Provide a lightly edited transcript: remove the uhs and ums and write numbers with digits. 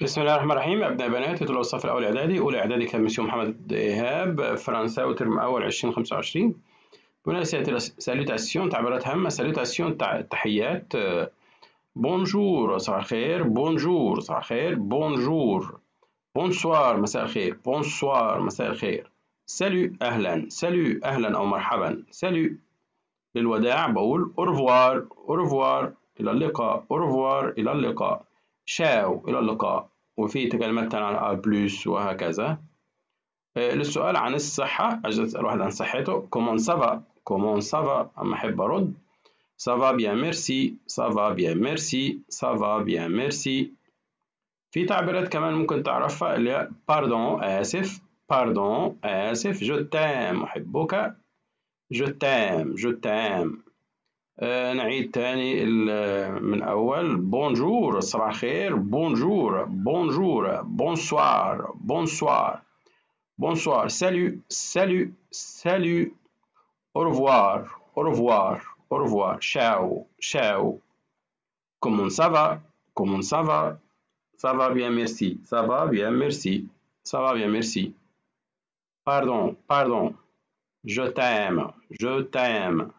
بسم الله الرحمن الرحيم. أبناء بنات طلاب الصف الأول إعدادي أولى إعدادي كان مسيو محمد إيهاب فرنساوي ترم أول 2025. هنا سالوتاسيون تعبيرات هامة. سالوتاسيون تحيات. بونجور صباح الخير. بونجور صباح الخير. بونجور. بونسوار مساء الخير. بونسوار مساء الخير. سالو أهلا. سالو أهلا أو مرحبا. سالو للوداع بقول أورفوار. أورفوار إلى اللقاء. أورفوار إلى اللقاء. شاو إلى اللقاء. وفي كلمات تانية عن بلوس وهكذا. للسؤال عن الصحة أجي أسأل واحد عن صحته. كومون سافا. كومون سافا أما أحب أرد سافا بيان ميرسي. سافا بيان ميرسي. سافا بيان ميرسي. في تعبيرات كمان ممكن تعرفها اللي هي باردون آسف. باردون آسف. جو تام أحبك. جو تام. جو تام. نعيد تاني من أول. بونجور صباح الخير. بونجور. بونجور. بونسوار. بونسوار. بونسوار. سالو. سالو. سالو. أوروفوار. أوروفوار. أوروفوار. شاو. شاو. كومون سافا. كومون سافا. سافا بيان ميرسي. سافا بيان ميرسي. سافا بيان ميرسي. باردون. باردون. جو تايم. جو تايم.